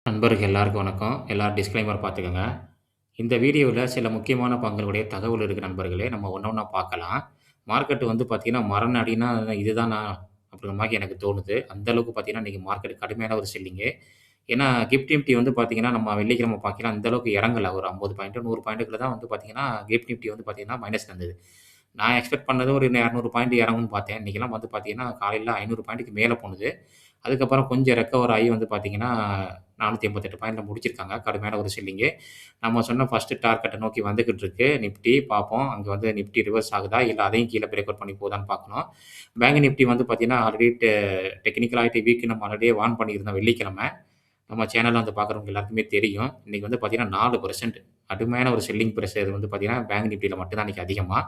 நண்பர்கள் எல்லாருக்கும் வணக்கம். எல்லாரும் டிஸ்க்ளைமர் பார்த்துக்கங்க. இந்த வீடியோல சில முக்கியமான பங்குகளுடைய தகவல் இருக்கு நண்பர்களே. நம்ம ஒண்ணு ஒண்ணா பார்க்கலாம். மார்க்கெட் வந்து பார்த்தீங்கன்னா, மரண அடின்னா இதுதானா அப்படிங்கிற மாரி எனக்கு தோணுது. அந்த அளவுக்கு பார்த்தீங்கன்னா, இன்னைக்கு மார்க்கெட் கடுமையான ஒரு செல்லிங்கு. ஏன்னா, கிஃப்ட் நிஃப்டி வந்து பார்த்தீங்கன்னா, நம்ம வெள்ளிக்கிழமை பார்க்கலாம் அந்த அளவுக்கு இறங்கல. ஒரு 50 பாயிண்ட் 100 பாயிண்ட்டுக்குள்ள தான் வந்து பார்த்தீங்கன்னா, கிஃப்ட் நிஃப்டி வந்து பார்த்தீங்கன்னா, மைனஸ்ல இருந்தது. நான் எக்ஸ்பெக்ட் பண்ணது ஒரு 200 பாயிண்ட் இறங்கும்னு பார்த்தேன். இன்னைக்கெல்லாம் வந்து பார்த்தீங்கன்னா, காலையில 500 பாயிண்ட்டுக்கு மேல போனது. அதுக்கப்புறம் கொஞ்சம் ரெக்கவர் ஆகி வந்து பார்த்தீங்கன்னா, 488 பாயிண்ட்ல முடிச்சிருக்காங்க. கடுமையான ஒரு செல்லிங்கு. நம்ம சொன்ன ஃபர்ஸ்ட் டார்கெட்ட நோக்கி வந்துகிட்டு இருக்கு நிஃப்டி பார்ப்போம். அங்க வந்து நிஃப்டி ரிவர்ஸ் ஆகுதா? இல்ல அதையும் கீழ பிரேக் அவுட் பண்ணி போகுதான்னு பார்க்கணும். பேங்க் நிஃப்டி வந்து பார்த்தீங்கன்னா, ஆல்ரெடி டெக்னிக்கல் வீக் நம்ம ஆல்ரெடியே வார்ன் பண்ணியிருந்தோம் வெள்ளிக்கிழமை. நம்ம சேனல்ல வந்து பார்க்குறவங்க எல்லாருக்குமே தெரியும். இன்னைக்கு வந்து பார்த்தீங்கன்னா 4% கடுமையான ஒரு செல்லிங் பிரஷர் வந்து பார்த்தீங்கன்னா, பேங்க் நிஃப்டில மட்டும் தான் இன்னைக்கு அதிகமா.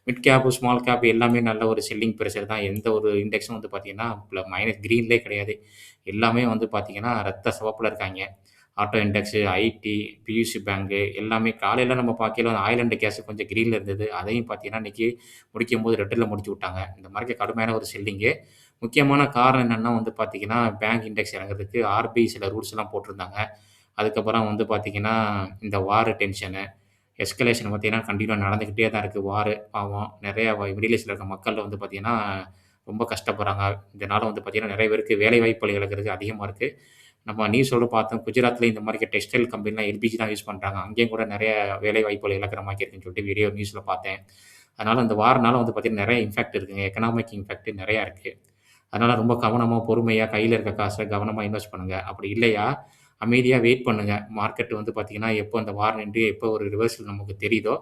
மிட் கேப், ஸ்மால் கேப் எல்லாமே நல்ல ஒரு செல்லிங் பிரஷர் தான். எந்த ஒரு இண்டெக்ஸும் வந்து பார்த்தீங்கன்னா, மைனஸ் கிரீன்லயே கிடையாது. எல்லாமே வந்து பார்த்தீங்கன்னா, ரத்த சிவப்புல இருக்காய்ங்க. ஆட்டோ இண்டெக்ஸு, ஐடி, பியூசி பேங்க் எல்லாமே காலையில நம்ம பார்க்கையில ஆயில் அண்ட் கேஸ் கொஞ்சம் கிரீன்ல இருந்தது. அதையும் பார்த்தீங்கன்னா, இன்னைக்கு முடிக்கும்போது ரெட்ல முடிச்சு விட்டாங்க. இந்த மாரி கடுமையான ஒரு செல்லிங்கு. முக்கியமான காரணம் என்னன்னா வந்து பார்த்தீங்கன்னா, பேங்க் இண்டெக்ஸ் இறங்குறதுக்கு ஆர்பிஐ சில ரூல்ஸ்லாம் போட்டிருந்தாங்க. அதுக்கப்புறம் வந்து பார்த்தீங்கன்னா, இந்த வார் டென்ஷனு, எஸ்கலேஷன் பார்த்தீங்கன்னா, கன்டினியூவா நடந்துக்கிட்டே தான் இருக்கு வாரு. பாவம் நெறைய மிடில் ஈஸ்ட்ல இருக்க மக்கள் வந்து பார்த்தீங்கன்னா, ரொம்ப கஷ்டப்படுறாங்க. இதனால வந்து பார்த்தீங்கன்னா, நெறைய பேருக்கு வேலைவாய்ப்புகள் இழக்கிறது அதிகமா இருக்கு. நம்ம நியூஸோட பார்த்தோம். குஜராத்ல இந்த மாரி டெக்ஸ்டைல் கம்பெனிலாம் எல்பிஜி தான் யூஸ் பண்றாங்க. அங்கேயும் கூட நெறைய வேலைவாய்ப்புகள் இழக்கிற மாரி இருக்குன்னு சொல்லிட்டு வீடியோ நியூஸ்ல பார்த்தேன். அதனால அந்த வார்னால வந்து பார்த்தீங்கன்னா, நெறைய இம்பாக்ட் இருக்குங்க. எக்கனாமிக் இம்பாக்ட் நெறையா இருக்கு. அதனால ரொம்ப கவனமா, பொறுமையா கையில இருக்க காச கவனமா இன்வெஸ்ட் பண்ணுங்க. அப்படி இல்லையா, அமைதியா வெயிட் பண்ணுங்க. மார்க்கெட் வந்து பார்த்தீங்கன்னா, எப்போ அந்த வார் நின்று எப்போ ஒரு ரிவர்சல் நமக்கு தெரியுதோ,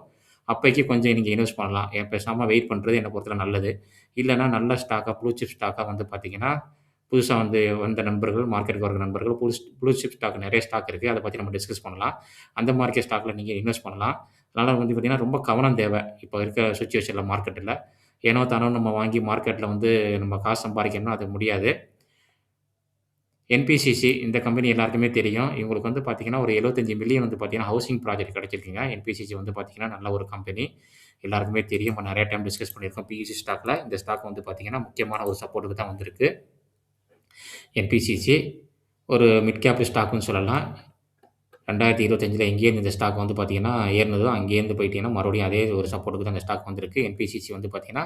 அப்பைக்கு கொஞ்சம் நீங்க இன்வெஸ்ட் பண்ணலாம். பேசாம வெயிட் பண்றது என்ன பொறுத்தவரை நல்லது. இல்லன்னா நல்ல ஸ்டாக்கா, ப்ளூ சிப் ஸ்டாக்கா வந்து பார்த்தீங்கன்னா, புதுசா வந்து வந்த நண்பர்கள், மார்க்கெட்டுக்கு வர நண்பர்கள் ப்ளூ சிப் ஸ்டாக் நெறைய ஸ்டாக் இருக்கு. அத பத்தி நம்ம டிஸ்கஸ் பண்ணலாம். அந்த மார்க்கெட் ஸ்டாக்ல நீங்க இன்வெஸ்ட் பண்ணலாம். அதனால வந்து பார்த்தீங்கன்னா, ரொம்ப கவனம் தேவை. இப்போ இருக்கிற சிச்சுவேஷன்ல மார்க்கெட்ல. ஏனோ தானோன்னு நம்ம வாங்கி மார்க்கெட்ல வந்து நம்ம காசு சம்பாரிக்கணும்னா அது முடியாது. என்பிசிசி இந்த கம்பெனி எல்லாருக்குமே தெரியும். இவங்களுக்கு வந்து பார்த்தீங்கன்னா, ஒரு 75 மில்லியன் வந்து பார்த்தீங்கன்னா, ஹவுசிங் ப்ராஜெக்ட் கிடைச்சிருக்குங்க. என்பிசிசி வந்து பார்த்தீங்கன்னா, நல்ல ஒரு கம்பெனி. எல்லாருக்குமே தெரியும். நம்ம நெறைய டைம் டிஸ்கஸ் பண்ணியிருக்கோம். பிஇசி ஸ்டாக்ல. இந்த ஸ்டாக் வந்து பார்த்தீங்கன்னா, முக்கியமான ஒரு சப்போர்ட்டுக்கு தான் வந்திருக்கு. என்பிசிசி ஒரு மிட் கேப் ஸ்டாக்ன்னு சொல்லலாம். 2025ல எங்கேருந்து இந்த ஸ்டாக் வந்து பார்த்தீங்கன்னா, ஏறுனதோ அங்கேருந்து போயிட்டீங்கன்னா, மறுபடியும் அதே ஒரு சப்போர்ட்டுக்கு தான் இந்த ஸ்டாக் வந்திருக்கு. என்பிசிசி வந்து பார்த்தீங்கன்னா,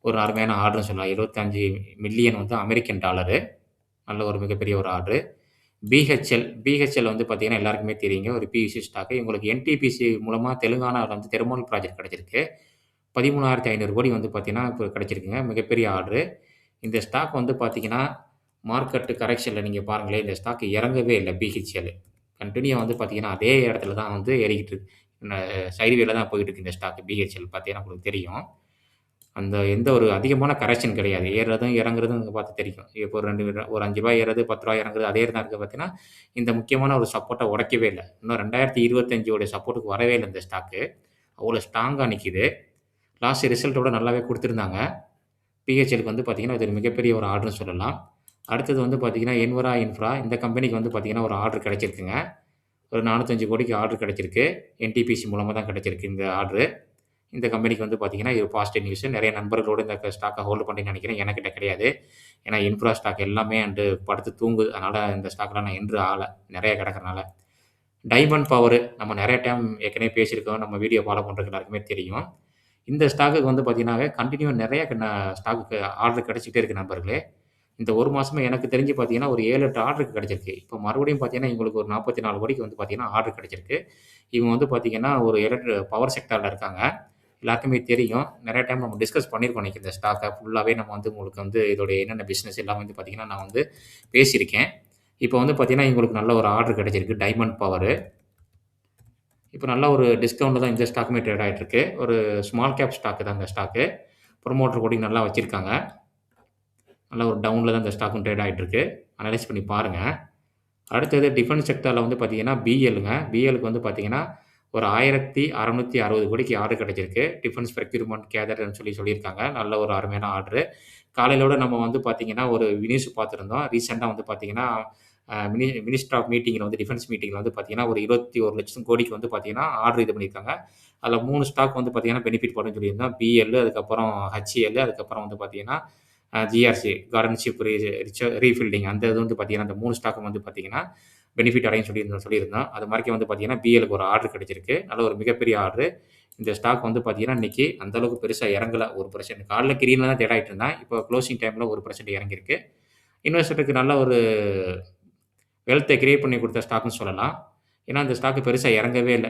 ஒரு அருமையான ஆர்டர்ன்னு சொல்லலாம். 75 மில்லியன் வந்து அமெரிக்கன் டாலரு. நல்ல ஒரு மிகப்பெரிய ஒரு ஆர்டரு. பிஹெச்எல் வந்து பார்த்தீங்கன்னா, எல்லாருக்குமே தெரியுங்க. ஒரு பிவிசி ஸ்டாக்கு. இவங்களுக்கு என்டிபிசி மூலமா தெலுங்கானால வந்து தெர்மல் ப்ராஜெக்ட் கிடைச்சிருக்கு. 13,500 கோடி வந்து பார்த்தீங்கன்னா, இப்ப கிடைச்சிருக்குங்க. மிகப்பெரிய ஆர்டரு. இந்த ஸ்டாக் வந்து பார்த்தீங்கன்னா, மார்க்கெட் கரெக்ஷன்ல நீங்க பாருங்களேன், இந்த ஸ்டாக் இறங்கவே இல்ல பிஹெச்எல். கன்டினியூவா வந்து பார்த்தீங்கன்னா, அதே இடத்துல தான் வந்து ஏறிக்கிட்டு இருக்கு. சைட்வேல தான் போயிட்டு இருக்கு இந்த ஸ்டாக் பிஹெச்எல் பார்த்தீங்கன்னா உங்களுக்கு தெரியும். அந்த எந்த ஒரு அதிகமான கரெக்ஷன் கிடையாது. ஏறுறதும், இறங்குறதும் இங்க பார்த்தா தெரியும். இப்போ ஒரு 2 ஒரு ரூ. 5 ஏறுறது, ரூ. 10 இறங்குறது அதே தான் இருக்கு பார்த்தீங்கன்னா, இந்த முக்கியமான ஒரு சப்போர்ட்ட உடைக்கவே இல்ல. இன்னும் 2025 ஓட சப்போர்ட்க்கு வரவே இல்ல இந்த ஸ்டாக்கு. அவ்வளோ ஸ்ட்ராங்கா நிக்குது. லாஸ்ட் ரிசல்ட்டோட நல்லாவே குடுத்திருந்தாங்க. பிஹெச்எல்‌க்கு வந்து பார்த்தீங்கன்னா, இது ஒரு மிகப்பெரிய ஒரு ஆர்டர்ன்னு சொல்லலாம். அடுத்தது வந்து பார்த்தீங்கன்னா, என்வரா இன்ஃப்ரா இந்த கம்பெனிக்கு வந்து பார்த்தீங்கன்னா, ஒரு ஆர்டர் கிடைச்சிருக்குங்க. ஒரு 405 கோடிக்கு ஆர்டர் கிடைச்சிருக்கு. என்டிபிசி மூலமா தான் கிடைச்சிருக்கு இந்த ஆர்டரு. இந்த கம்பெனிக்கு வந்து பார்த்தீங்கன்னா, இது பாசிட்டிவ் நியூஸ். நெறைய நண்பர்களோட இந்த ஸ்டாக்க ஹோல்ட் பண்றீங்கன்னு நெனைக்கிறேன். எனக்கிட்ட கிடையாது. ஏன்னா, இன்ஃப்ரா ஸ்டாக் எல்லாமே படுத்து தூங்குது. அதனால இந்த ஸ்டாக்ல நான் என்ட்ரு ஆகல. நெறைய கிடக்கிறனால. டைமண்ட் பவரு நம்ம நெறைய டைம் ஏற்கனவே பேசியிருக்கோம். நம்ம வீடியோ ஃபாலோ பண்றவங்க எல்லாருக்குமே தெரியும். இந்த ஸ்டாக்குக்கு வந்து பார்த்தீங்கன்னாவே கன்டினியூவா நெறைய ஸ்டாக்குக்கு ஆர்டர் கிடைச்சுக்கிட்டே இருக்கு நண்பர்களே. இந்த 1 மாசமா எனக்கு தெரிஞ்சு பார்த்தீங்கன்னா, ஒரு 7, 8 ஆர்டர் கிடைச்சிருக்கு. இப்போ மறுபடியும் பார்த்தீங்கன்னா, இவங்களுக்கு ஒரு 44 கோடிக்கு வந்து பார்த்தீங்கன்னா, ஆர்டர் கிடைச்சிருக்கு. இவங்க வந்து பார்த்தீங்கன்னா, ஒரு பவர் செக்டார்ல இருக்காங்க. எல்லாருக்குமே தெரியும். நெறைய டைம் நம்ம டிஸ்கஸ் பண்ணியிருக்கோம் இன்னைக்கு இந்த ஸ்டாக்க ஃபுல்லாவே நம்ம வந்து உங்களுக்கு வந்து இதோடைய என்னென்ன பிசினஸ் எல்லாம் வந்து பார்த்தீங்கன்னா, நான் வந்து பேசியிருக்கேன். இப்போ வந்து பார்த்தீங்கன்னா, இவங்களுக்கு நல்ல ஒரு ஆர்டர் கிடைச்சிருக்கு. Diamond power. இப்ப நல்ல ஒரு டிஸ்கவுண்ட்ல தான் இந்த ஸ்டாக்குமே ட்ரேட் ஆயிட்டு இருக்கு. ஒரு ஸ்மால் கேப் ஸ்டாக் தான் இந்த ஸ்டாக்கு. புரமோட்டர் ஹோல்டிங் நல்லா வச்சிருக்காங்க. நல்ல ஒரு டவுன்ல தான் இந்த ஸ்டாக்கும் ட்ரேட் ஆயிட்டு இருக்கு. அனலைஸ் பண்ணி பாருங்க. அடுத்தது டிஃபென்ஸ் செக்டார்ல வந்து பார்த்தீங்கன்னா, பிஎல்ங்க. பிஎல்‌க்கு வந்து பார்த்தீங்கன்னா, ஒரு 1660 கோடிக்கு ஆர்டர் கிடைச்சிருக்கு. டிஃபென்ஸ் ப்ரொக்யூர்மென்ட் கேதர்ன்னு சொல்லியிருக்காங்க. நல்ல ஒரு அருமையான ஆர்டரு. காலையிலோட நம்ம வந்து பார்த்தீங்கன்னா, ஒரு நியூஸ் பார்த்திருந்தோம். ரீசென்ட்டா வந்து பார்த்தீங்கன்னா, மினிஸ்டர் ஆஃப் மீட்டிங்ல வந்து டிஃபென்ஸ் மீட்டிங்ல வந்து பார்த்தீங்கன்னா, ஒரு 21,00,000 கோடிக்கு வந்து பார்த்தீங்கன்னா, ஆர்டர் இது பண்ணியிருக்காங்க. அதில 3 ஸ்டாக் வந்து பார்த்தீங்கன்னா, பெனிஃபிட் வரும்னு சொல்லியிருந்தோம். பிஎல், அதுக்கப்புறம் ஹெச்ஏஎல், அதுக்கப்புறம் வந்து பார்த்தீங்கன்னா, ஜிஆர்சி கார்டன்ஷிப் ரீஃபில்டிங் அந்த இது வந்து பார்த்தீங்கன்னா, அந்த 3 ஸ்டாக்கும் வந்து பார்த்தீங்கன்னா, பெனிஃபிட் அடையும்னு சொல்லியிருந்தோம். அது மாரிக்கே வந்து பார்த்தீங்கன்னா, பிஎலுக்கு ஒரு ஆர்டர் கிடைச்சிருக்கு. நல்ல ஒரு மிகப்பெரிய ஆர்டரு. இந்த ஸ்டாக் வந்து பார்த்தீங்கன்னா, இன்னைக்கு அந்த அளவுக்கு பெருசா இறங்கல 1% காலைல கிரீன்ல தான் ட்ரேட் ஆயிட்டு இருந்தான். இப்போ குளோசிங் டைம்ல 1% இறங்கியிருக்கு. இன்வெஸ்டருக்கு நல்ல ஒரு வெல்த்த கிரியேட் பண்ணி குடுத்த ஸ்டாக்ன்னு சொல்லலாம். ஏன்னா, இந்த ஸ்டாக் பெருசா இறங்கவே இல்ல.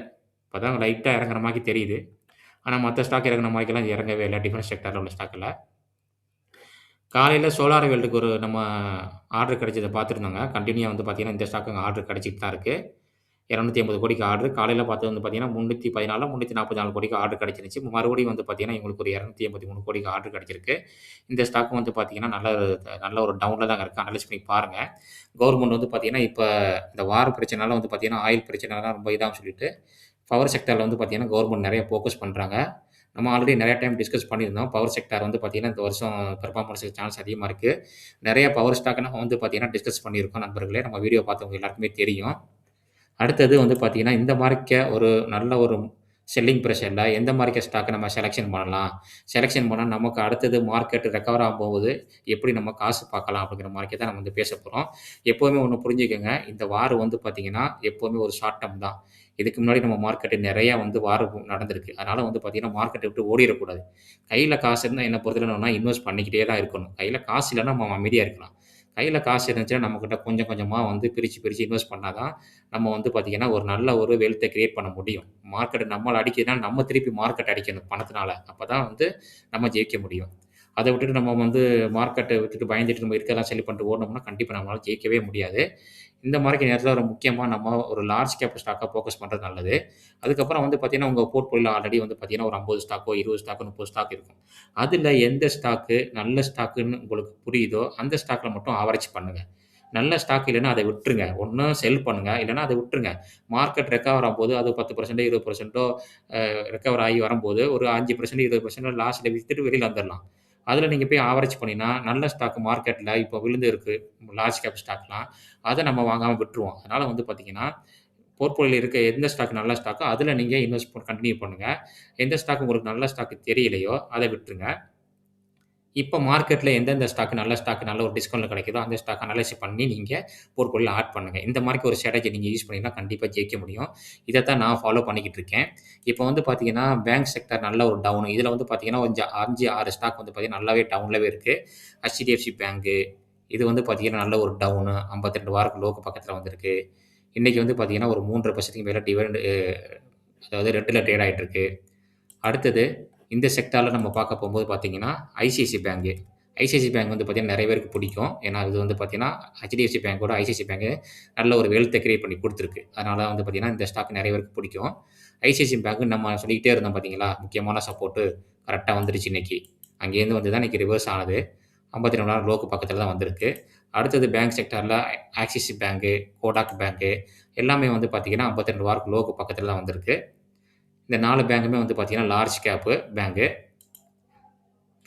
இப்ப தான் லைட்டா இறங்குற மாரி தெரியுது. ஆனா, மத்த ஸ்டாக் இறங்குன மாரிக்கெல்லாம் இறங்கவே இல்ல. டிஃபென்ஸ் செக்டார்ல உள்ள ஸ்டாக்ல. காலையில சோலார் வேர்ல்டுக்கு ஒரு நம்ம ஆர்டர் கிடைச்சத பார்த்துருந்தோங்க. கன்டினியூவா வந்து பார்த்தீங்கன்னா, இந்த ஸ்டாக்கும் ஆர்டர் கிடைச்சிட்டு தான் இருக்கு. 250 கோடிக்கு ஆர்டர். காலையில பார்த்தது வந்து பார்த்தீங்கன்னா, 314 344 கோடிக்கு ஆர்டர் கிடைச்சிருந்துச்சு. மறுபடியும் வந்து பார்த்தீங்கன்னா, இவங்களுக்கு ஒரு 283 கோடிக்கு ஆர்டர் கிடைச்சிருக்கு. இந்த ஸ்டாக்கும் வந்து பார்த்தீங்கன்னா, நல்ல ஒரு டவுன்ல தாங்க இருக்கு. அனலைஸ் பண்ணி பாருங்க. கவர்மெண்ட் வந்து பார்த்தீங்கன்னா, இப்ப இந்த வார் பிரச்சனைனால வந்து பார்த்தீங்கன்னா, ஆயில் பிரச்சனைலாம் ரொம்ப இதாகும்னு சொல்லிட்டு, பவர் செக்டார்ல வந்து பார்த்தீங்கன்னா, கவர்மெண்ட் நெறைய ஃபோக்கஸ் பண்றாங்க. நம்ம ஆல்ரெடி நெறைய டைம் டிஸ்கஸ் பண்ணியிருந்தோம். பவர் செக்டார் வந்து பார்த்தீங்கன்னா, இந்த வருஷம் பெர்ஃபார்மன்ஸுக்கு சான்ஸ் அதிகமா இருக்கு. நெறைய பவர் ஸ்டாக்க நம்ம வந்து பார்த்தீங்கன்னா, டிஸ்கஸ் பண்ணியிருக்கோம் நண்பர்களே. நம்ம வீடியோ பார்த்தவங்க எல்லாருக்குமே தெரியும். அடுத்தது வந்து பார்த்தீங்கன்னா, இந்த மாரிக்க ஒரு நல்ல ஒரு செல்லிங் பிரஷர்ல எந்த மாரிக்க ஸ்டாக்க நம்ம செலக்ஷன் பண்ணலாம்? செலக்ஷன் பண்ணா நமக்கு அடுத்தது மார்க்கெட் ரெக்கவர் ஆகும்போது, எப்படி நம்ம காசு பார்க்கலாம்? அப்படிங்கிற மாரிக்க தான் நம்ம வந்து பேசப் போறோம். எப்பவுமே ஒண்ணு புரிஞ்சுக்கங்க. இந்த வார் வந்து பார்த்தீங்கன்னா, எப்பவுமே ஒரு ஷார்ட் டெர்ம் தான். இதுக்கு முன்னாடி நம்ம மார்க்கெட் நெறைய வந்து வார் நடந்திருக்கு. அதனால வந்து பார்த்தீங்கன்னா, மார்க்கெட்ட விட்டு ஓடிறக்கூடாது. கையில காசு இருந்தா என்ன பொறுத்தவரை நம்ம இன்வெஸ்ட் பண்ணிக்கிட்டே தான் இருக்கணும். கையில காசு இல்லன்னா நம்ம அமைதியா இருக்கலாம். கையில காசு இருந்துச்சுன்னா, நம்மகிட்ட கொஞ்சம் கொஞ்சமா வந்து பிரிச்சு, பிரிச்சு இன்வெஸ்ட் பண்ணா தான், நம்ம வந்து பார்த்தீங்கன்னா, ஒரு நல்ல ஒரு வெல்த்த கிரியேட் பண்ண முடியும். மார்க்கெட் நம்மள அடிக்குதுன்னா, நம்ம திருப்பி மார்க்கெட் அடிக்கணும் பணத்தினால. அப்பதான் வந்து நம்ம ஜெயிக்க முடியும். அத விட்டுட்டு நம்ம வந்து மார்க்கெட்ட விட்டுட்டு பயந்துட்டு நம்ம இருக்கிறதெல்லாம் செல் பண்ணிட்டு ஓடுனோம்னா, கண்டிப்பா நம்மளால ஜெயிக்கவே முடியாது. இந்த மாரிக்கு நேரத்தில ஒரு முக்கியமா நம்ம ஒரு லார்ஜ் கேப் ஸ்டாக்கா ஃபோக்கஸ் பண்றது நல்லது. அதுக்கப்புறம் வந்து பார்த்தீங்கன்னா, உங்க போர்ட்ஃபோலியோல ஆல்ரெடி வந்து பார்த்தீங்கன்னா, ஒரு 50 ஸ்டாக்கோ, 20 ஸ்டாக்கோ, 30 ஸ்டாக் இருக்கும். அதுல எந்த ஸ்டாக்கு நல்ல ஸ்டாக்குன்னு உங்களுக்கு புரியுதோ, அந்த ஸ்டாக்ல மட்டும் ஆவரேஜ் பண்ணுங்க. நல்ல ஸ்டாக் இல்லன்னா அத விட்டுருங்க. ஒண்ணு செல் பண்ணுங்க. இல்லன்னா அத விட்டுருங்க. மார்க்கெட் ரெக்கவர் ஆகும்போது அது 10% 20% ரெக்கவர் ஆகி வரும்போது ஒரு 5% 20% லாஸ்ட்ல வித்துட்டு வெளில வந்துரலாம். அதுல நீங்க போய் ஆவரேஜ் பண்ணீங்கன்னா, நல்ல ஸ்டாக் மார்க்கெட்ல இப்போ விழுந்து இருக்கு. லார்ஜ் கேப் ஸ்டாக்லாம். அத நம்ம வாங்காம விட்டுருவோம். அதனால வந்து பார்த்தீங்கன்னா, போர்ட்ஃபோலியோல இருக்க எந்த ஸ்டாக் நல்ல ஸ்டாக்கோ, அதுல நீங்க இன்வெஸ்ட் கன்டின்யூ பண்ணுங்க. எந்த ஸ்டாக் உங்களுக்கு நல்ல ஸ்டாக் தெரியலையோ, அத விட்டுருங்க. இப்ப மார்க்கெட்ல எந்தெந்த ஸ்டாக் நல்ல ஸ்டாக் நல்ல ஒரு டிஸ்கவுண்ட்ல கிடைக்குதோ, அந்த ஸ்டாக் அனலைஸ் பண்ணி நீங்க போர்ட்ஃபோலியோல ஆட் பண்ணுங்க. இந்த மாரிக்கு ஒரு ஸ்ட்ராட்டஜி நீங்க யூஸ் பண்ணீங்கன்னா கண்டிப்பா ஜெயிக்க முடியும். இதத்தான் நான் ஃபாலோ பண்ணிக்கிட்டு இருக்கேன். இப்ப வந்து பார்த்தீங்கன்னா, பேங்க் செக்டார் நல்ல ஒரு டவுன். இதுல வந்து பார்த்தீங்கன்னா, கொஞ்சம் 5, 6 ஸ்டாக் வந்து பார்த்தீங்கன்னா, நல்லாவே டவுன்லவே இருக்கு. HDFC பேங்க்கு இது வந்து பார்த்தீங்கன்னா, நல்ல ஒரு டவுனு 52 வாரக்கு லோக்கு பக்கத்துல வந்திருக்கு. இன்னைக்கு வந்து பார்த்தீங்கன்னா, ஒரு 3.5% மேல டிவிடெண்ட் அதாவது ரெட்ல ட்ரேட் ஆயிட்டு இருக்கு. அடுத்தது இந்த செக்டார்ல நம்ம பார்க்க போம்போது பார்த்தீங்கன்னா, ஐசிஐசிஐ பேங்க். ஐசிஐசிஐ பேங்க் வந்து பார்த்தீங்கன்னா, நெறைய பேருக்கு பிடிக்கும். ஏன்னா, இது வந்து பார்த்தீங்கன்னா, HDFC பேங்கோட ஐசிஐசிஐ பேங்க் நல்ல ஒரு வெல்த்த கிரியேட் பண்ணி குடுத்துருக்கு. அதனால வந்து பார்த்தீங்கன்னா, இந்த ஸ்டாக் நெறைய பேருக்கு பிடிக்கும். ஐசிஐசிஐ பேங்க் நம்ம சொல்லிக்கிட்டே இருந்தோம் பார்த்தீங்களா? முக்கியமான சப்போர்ட்டு கரெக்ட்டா வந்துருச்சு இன்னைக்கு. அங்கேருந்து வந்து தான் இன்னைக்கு ரிவர்ஸ் ஆனது. 52,000 லோக்கு பக்கத்தில தான் வந்திருக்கு. அடுத்தது பேங்க் செக்டார்ல ஆக்சிஸ் பேங்க், கோடாக் பேங்க் எல்லாமே வந்து பார்த்தீங்கன்னா, 52 வாரக்கு லோக்கு பக்கத்தில தான் வந்திருக்கு. இந்த 4 பேங்குமே வந்து பார்த்தீங்கன்னா, லார்ஜ் கேப் பேங்க்.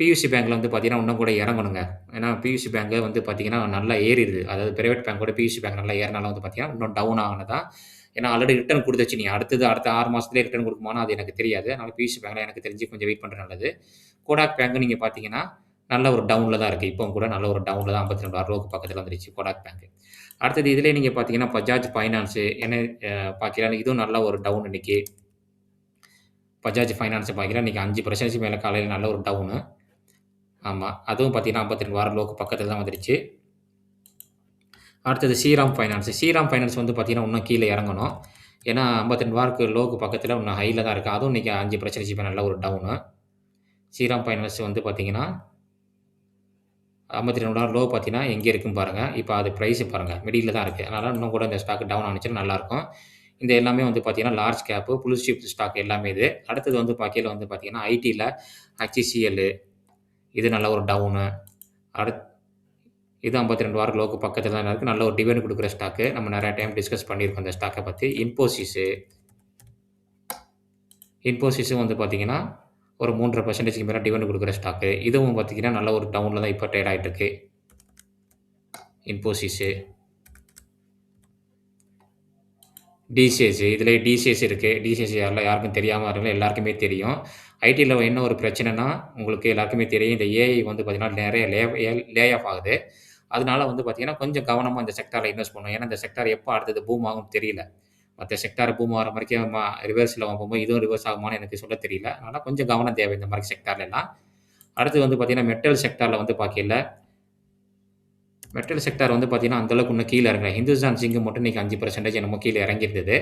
பியூசி பேங்க்ல வந்து பார்த்தீங்கன்னா, இன்னும் கூட இறங்கணுங்க. ஏன்னா, பியூசி பேங்க் வந்து பார்த்தீங்கன்னா, நல்லா ஏறிருது. அதாவது பிரைவேட் பேங்கோட பியூசி பேங்க் நல்லா ஏறுனால வந்து பார்த்தீங்கன்னா, இன்னும் டவுன் ஆனதா ஏன்னா ஆல்ரெடி ரிட்டர்ன் குடுத்துருச்சு. நீ அடுத்த 6 மாசத்திலேயே ரிட்டர்ன் குடுக்குமான்னா, அது எனக்கு தெரியாது. அதனால பியூசி பேங்க்ல எனக்கு தெரிஞ்சு கொஞ்சம் வெயிட் பண்றது நல்லது. கோடாக் பேங்க் நீங்க பார்த்தீங்கன்னா, நல்ல ஒரு டவுன்ல தான் இருக்கு. இப்பவும் கூட நல்ல ஒரு டவுன்ல தான் 52,000 பக்கத்தில வந்துருச்சு கோடாக் பேங்க். அடுத்தது இதிலேயே நீங்க பார்த்தீங்கன்னா, பஜாஜ் ஃபைனான்ஸ் என்ன பார்க்கிறேன் இதுவும் நல்ல ஒரு டவுன் இன்னைக்கு. பஜாஜ் ஃபைனான்ஸ பார்க்கிறேன். இன்னைக்கு 5% மேல காலையில நல்ல ஒரு டவுனு. ஆமா. அதுவும் பார்த்தீங்கன்னா, 52 வார லோக்கு பக்கத்தில தான் வந்துருச்சு. அடுத்தது ஸ்ரீராம் ஃபைனான்ஸ். ஸ்ரீராம் ஃபைனான்ஸ் வந்து பார்த்தீங்கன்னா, இன்னும் கீழ இறங்கணும். ஏன்னா 52 வாரக்கு லோக்கு பக்கத்தில இன்னும் ஹைல தான் இருக்கு. அதுவும் இன்னைக்கு 5% மேல நல்ல ஒரு டவுனு. ஸ்ரீராம் ஃபைனான்ஸ் வந்து பார்த்தீங்கன்னா, 52,000 லோ பார்த்தீங்கன்னா, எங்க இருக்குன்னு பாருங்க. இப்ப அது பிரைஸ் பாருங்க. மிடில்ல தான் இருக்கு. அதனால இன்னும் கூட இந்த ஸ்டாக் டவுன் ஆனுச்சுன்னா நல்லாருக்கும். இந்த எல்லாமே வந்து பார்த்தீங்கன்னா, large cap, blue chip stock எல்லாமே இது. அடுத்தது வந்து கீழ வந்து பார்த்தீங்கன்னா, ஐடில HCL இது நல்ல ஒரு டவுனு. அடுத் இது 52 வார லோக்கு பக்கத்தில தான் இருக்கு. நல்ல ஒரு டிவிடெண்ட் குடுக்குற ஸ்டாக்கு. நம்ம நெறைய டைம் டிஸ்கஸ் பண்ணியிருக்கோம் இந்த ஸ்டாக்க பத்தி. இன்ஃபோசிஸும் வந்து பார்த்தீங்கன்னா, ஒரு 3.5% மேல டிவிடெண்ட் குடுக்குற ஸ்டாக்கு. இதுவும் பார்த்தீங்கன்னா, நல்ல ஒரு டவுன்ல தான் இப்ப ட்ரேட் ஆயிட்டு இருக்கு. இன்ஃபோசிஸு. டிசிஎஸ் இதுலயே டிசிஎஸ் இருக்கு. டிசிஎஸ் யாருக்கும் தெரியாம இருக்கல எல்லாருக்குமே தெரியும். ஐடில என்ன ஒரு பிரச்சனைன்னா, உங்களுக்கு எல்லாருக்குமே தெரியும். இந்த ஏஐ வந்து பார்த்தீங்கன்னா, நெறைய லே ஆஃப் ஆகுது. அதனால வந்து பார்த்தீங்கன்னா, கொஞ்சம் கவனமா இந்த செக்டார்ல இன்வெஸ்ட் பண்ணணும். ஏன்னா, இந்த செக்டார் எப்போ அடுத்தது பூம் ஆகும்னு தெரியல. மத்த செக்டார் பூம் ஆகுற வரைக்கும் ரிவர்ஸ்ல போகும்போது இதுவும் ரிவர்ஸ் ஆகுமான்னு எனக்கு சொல்ல தெரியல. அதனால கொஞ்சம் கவனம் தேவை இந்த மாரி செக்டார்லலாம். அடுத்து வந்து பார்த்தீங்கன்னா, மெட்டல் செக்டார்ல வந்து பார்க்கையில, மெட்டல் செக்டார் வந்து பார்த்தீங்கன்னா, அந்த அளவுக்கு இன்னும் கீழ இறங்கல. ஹிந்துஸ்தான் ஜிங்க் மட்டும் இன்னைக்கு 5% என்னமோ கீழ இறங்கியிருந்தது.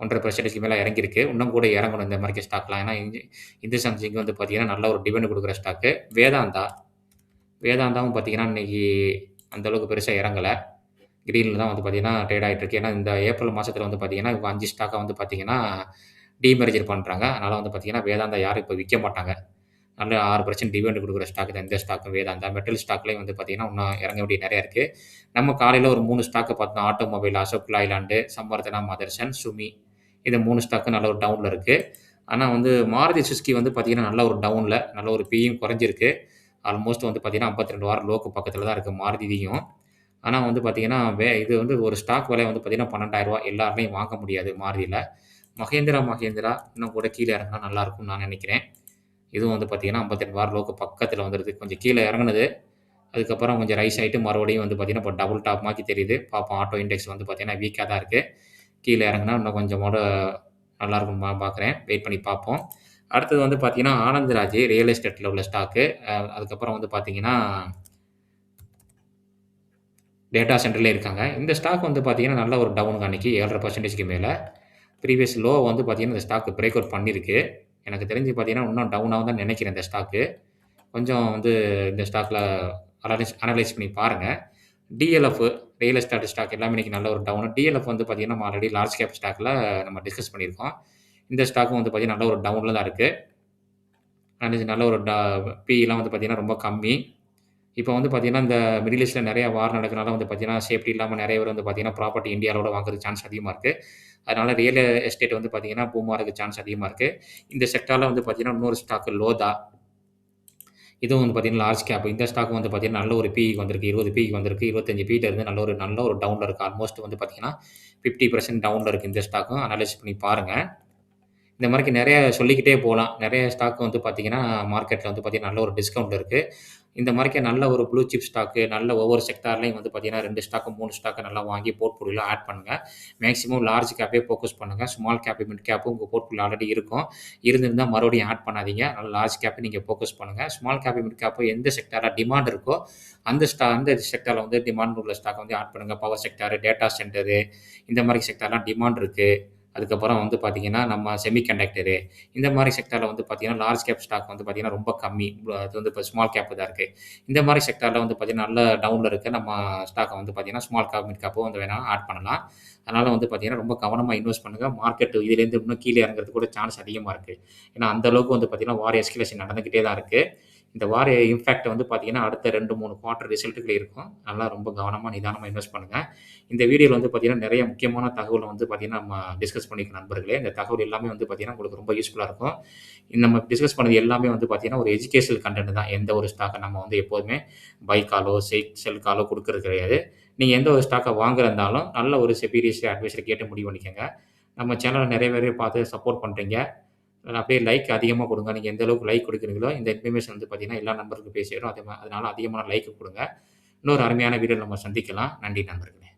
1.5% மேல இறங்கியிருக்கு. இன்னும் கூட இறங்கணும் இந்த மாரி ஸ்டாக்லாம். ஏன்னா, இந்துஸ்தான் ஜிங்க் வந்து பார்த்தீங்கன்னா, நல்ல ஒரு டிவிடெண்ட் குடுக்குற ஸ்டாக்கு. வேதாந்தா, வேதாந்தாவும் பார்த்தீங்கன்னா, இன்னைக்கு அந்த அளவுக்கு பெருசா இறங்கல. கிரீன்ல தான் வந்து பார்த்தீங்கன்னா, ட்ரேட் ஆயிட்டு இருக்கு. ஏன்னா, இந்த ஏப்ரல் மாசத்துல வந்து பார்த்தீங்கன்னா, இவங்க 5 ஸ்டாக்க வந்து பார்த்தீங்கன்னா, டிமெர்ஜர் பண்றாங்க. அதனால வந்து பார்த்தீங்கன்னா, வேதாந்தா யாரும் இப்ப விக்க மாட்டாங்க. நல்ல 6% டிவிடெண்ட் குடுக்குற ஸ்டாக் தான் இந்த ஸ்டாக்கும் வேதாந்தா. மெட்டல் ஸ்டாக்லயும் வந்து பார்த்தீங்கன்னா, இன்னும் இறங்க வேண்டியது நெறைய இருக்கு. நம்ம காலையில ஒரு 3 ஸ்டாக்க பார்த்தோம். Automobile, Ashok Leyland, Samvardhana Motherson, Sumi. இந்த 3 ஸ்டாக்கும் நல்ல ஒரு டவுன்ல இருக்கு. ஆனா வந்து மாருதி சுசுகி வந்து பார்த்தீங்கன்னா, நல்ல ஒரு டவுன்ல, நல்ல ஒரு பியும் குறைஞ்சிருக்கு. ஆல்மோஸ்ட் வந்து பார்த்தீங்கன்னா, 52 வாரம் லோக்கு பக்கத்துல தான் இருக்கு மாருதியும். ஆனா வந்து பார்த்தீங்கன்னா, இது வந்து ஒரு ஸ்டாக் விலை வந்து பார்த்தீங்கன்னா, ரூ. 12,000 எல்லாராலயும் வாங்க முடியாது மாருதில. மகேந்திரா இன்னும் கூட கீழ இறங்குனா நல்லாருக்கும்னு நான் நெனைக்கிறேன். இதுவும் வந்து பார்த்தீங்கன்னா, 52 வார லோக்கு பக்கத்துல வந்துருது. கொஞ்சம் கீழ இறங்குனது. அதுக்கப்புறம் கொஞ்சம் ரைஸ் ஆயிட்டு மறுபடியும் வந்து பார்த்தீங்கன்னா, இப்போ டபுள் டாப் மாரி தெரியுது. பார்ப்போம். ஆட்டோ இண்டெக்ஸ் வந்து பார்த்தீங்கன்னா, வீக்கா தான் இருக்கு. கீழ இறங்குனா இன்னும் கொஞ்சமோட நல்லாருக்கும்னு பார்க்குறேன். வெயிட் பண்ணி பார்ப்போம். அடுத்தது வந்து பார்த்தீங்கன்னா, ஆனந்த் ராஜ் ரியல் எஸ்டேட்ல உள்ள ஸ்டாக்கு. அதுக்கப்புறம் வந்து பார்த்தீங்கன்னா, டேட்டா சென்டர்லயே இருக்காங்க. இந்த ஸ்டாக் வந்து பார்த்தீங்கன்னா, நல்ல ஒரு டவுனுங்க அன்னைக்கு 7.5%க்கு மேல. ப்ரீவியஸ் லோ வந்து பார்த்தீங்கன்னா, இந்த ஸ்டாக் பிரேக் அவுட் பண்ணியிருக்கு. எனக்கு தெரிஞ்சு பார்த்தீங்கன்னா, இன்னும் டவுன் ஆகும் தான் நெனைக்கிறேன் இந்த ஸ்டாக்கு. கொஞ்சம் வந்து இந்த ஸ்டாக்ல அனலைஸ் பண்ணி பாருங்க. டிஎல்எஃப் ரியல் எஸ்டேட் ஸ்டாக் எல்லாமே இன்னைக்கு நல்ல ஒரு டவுன். டிஎல்எஃப் வந்து பார்த்தீங்கன்னா, நம்ம ஆல்ரெடி லார்ஜ் கேப் ஸ்டாக்ல நம்ம டிஸ்கஸ் பண்ணியிருக்கோம். இந்த ஸ்டாக்கும் வந்து பார்த்தீங்கன்னா, நல்ல ஒரு டவுன்ல தான் இருக்கு. நல்ல ஒரு பிஇலாம் வந்து பார்த்தீங்கன்னா, ரொம்ப கம்மி. இப்போ வந்து பார்த்தீங்கன்னா, இந்த மிடில் ஈஸ்ட்ல நெறைய வார் நடக்கிறனால வந்து பார்த்தீங்கன்னா, சேஃப்டி இல்லாம நெறைய பேர் வந்து பார்த்தீங்கன்னா, ப்ராப்பர்ட்டி இந்தியாவோட வாங்குறதுக்கு சான்ஸ் அதிகமா இருக்கு. அதனால ரியல் எஸ்டேட் வந்து பார்த்தீங்கன்னா, பூம் ஆகுறதுக்கு சான்ஸ் அதிகமா இருக்கு. இந்த செக்டார்ல வந்து பார்த்தீங்கன்னா, இன்னொரு ஸ்டாக் லோதா. இதுவும் வந்து பார்த்தீங்கன்னா, லார்ஜ் கேப். இந்த ஸ்டாக்கும் வந்து பார்த்தீங்கன்னா, நல்ல ஒரு பிஇக்கு வந்திருக்கு. 20 பிஇக்கு வந்திருக்கு. 25 பில இருந்து நல்ல ஒரு டவுன்ல இருக்கு. ஆல்மோஸ்ட் வந்து பார்த்தீங்கன்னா, 50% டவுன்ல இருக்கு இந்த ஸ்டாக்கும். அனலைஸ் பண்ணி பாருங்க. இந்த மாரிக்கு நெறைய சொல்லிக்கிட்டே போலாம். நெறைய ஸ்டாக் வந்து பார்த்தீங்கன்னா, மார்க்கெட்ல வந்து பார்த்தீங்கன்னா, நல்ல ஒரு டிஸ்கவுண்ட் இருக்கு. இந்த மாரிக்கு நல்ல ஒரு ப்ளூ சிப் ஸ்டாக்கு, நல்ல ஒவ்வொரு செக்டார்லயும் வந்து பார்த்தீங்கன்னா, 2 ஸ்டாக்கு, 3 ஸ்டாக்க நல்லா வாங்கி போர்ட்ஃபோலியோல ஆட் பண்ணுங்க. மேக்ஸிமம் லார்ஜ் கேப்பே ஃபோக்கஸ் பண்ணுங்க. ஸ்மால் கேப், மிட் கேப்பும் உங்க போர்ட்ஃபோலியோல ஆல்ரெடி இருக்கும். இருந்திருந்தா மறுபடியும் ஆட் பண்ணாதீங்க. அதனால லார்ஜ் கேப் நீங்க ஃபோக்கஸ் பண்ணுங்க. ஸ்மால் கேப், மிட் கேப் எந்த செக்டார்ல டிமாண்ட் இருக்கோ, அந்த செக்டார்ல வந்து டிமாண்ட் உள்ள ஸ்டாக்க வந்து ஆட் பண்ணுங்க. பவர் செக்டார், டேட்டா சென்டரு இந்த மாரி செக்டார்லாம் டிமாண்ட் இருக்கு. அதுக்கப்புறம் வந்து பார்த்தீங்கன்னா, நம்ம செமி கண்டக்டரு இந்த மாரி செக்டார்ல வந்து பார்த்தீங்கன்னா, லார்ஜ் கேப் ஸ்டாக் வந்து பார்த்தீங்கன்னா, ரொம்ப கம்மி. அது வந்து இப்ப ஸ்மால் கேப் தான் இருக்கு. இந்த மாரி செக்டார்ல வந்து பார்த்தீங்கன்னா, நல்ல டவுன்ல இருக்க நம்ம ஸ்டாக்க வந்து பார்த்தீங்கன்னா, ஸ்மால் கேப், மிட் கேப்போ வந்து வேணா ஆட் பண்ணலாம். அதனால வந்து பார்த்தீங்கன்னா, ரொம்ப கவனமா இன்வெஸ்ட் பண்ணுங்க. மார்க்கெட் இதுலேருந்து இன்னும் கீழ இறங்குறதுக்கு கூட சான்ஸ் அதிகமா இருக்கு. ஏன்னா, அந்த அளவுக்கு வந்து பார்த்தீங்கன்னா, வார் எஸ்கலேஷன் நடந்துகிட்டே தான் இருக்கு. இந்த வார் இம்பாக்ட் வந்து பார்த்தீங்கன்னா, அடுத்த 2, 3 குவார்ட்டர் ரிசல்ட்டுக்குள்ள இருக்கும். அதனால ரொம்ப கவனமா, நிதானமா இன்வெஸ்ட் பண்ணுங்க. இந்த வீடியோல வந்து பார்த்தீங்கன்னா, நெறைய முக்கியமான தகவல வந்து பார்த்தீங்கன்னா, நம்ம டிஸ்கஸ் பண்ணியிருக்கோம் நண்பர்களே. இந்த தகவல் எல்லாமே வந்து பார்த்தீங்கன்னா, உங்களுக்கு ரொம்ப யூஸ்ஃபுல்லா இருக்கும். நம்ம டிஸ்கஸ் பண்ணது எல்லாமே வந்து பார்த்தீங்கன்னா, ஒரு எஜுகேஷனல் கன்டென்ட் தான். எந்த ஒரு ஸ்டாக்க நம்ம வந்து எப்போதுமே பை காலோ, செல் காலோ குடுக்குறது கிடையாது. நீங்க எந்த ஒரு ஸ்டாக்க வாங்குறதா இருந்தாலும், நல்ல ஒரு செபீரியஸ் அட்வைசர கேட்டு முடிவு பண்ணிக்கங்க. நம்ம சேனல நெறைய பேரு பார்த்து சப்போர்ட் பண்றீங்க. அப்படியே லைக் அதிகமா குடுங்க. நீங்க எந்த அளவுக்கு லைக் குடுக்குறீங்களோ, இந்த இன்ஃபர்மேஷன் வந்து பார்த்தீங்கன்னா, எல்லா நண்பர்களுக்கும் போய் சேரும். அதனால அதிகமான லைக் குடுங்க. இன்னொரு அருமையான வீடியோல நம்ம சந்திக்கலாம். நன்றி நண்பர்களே.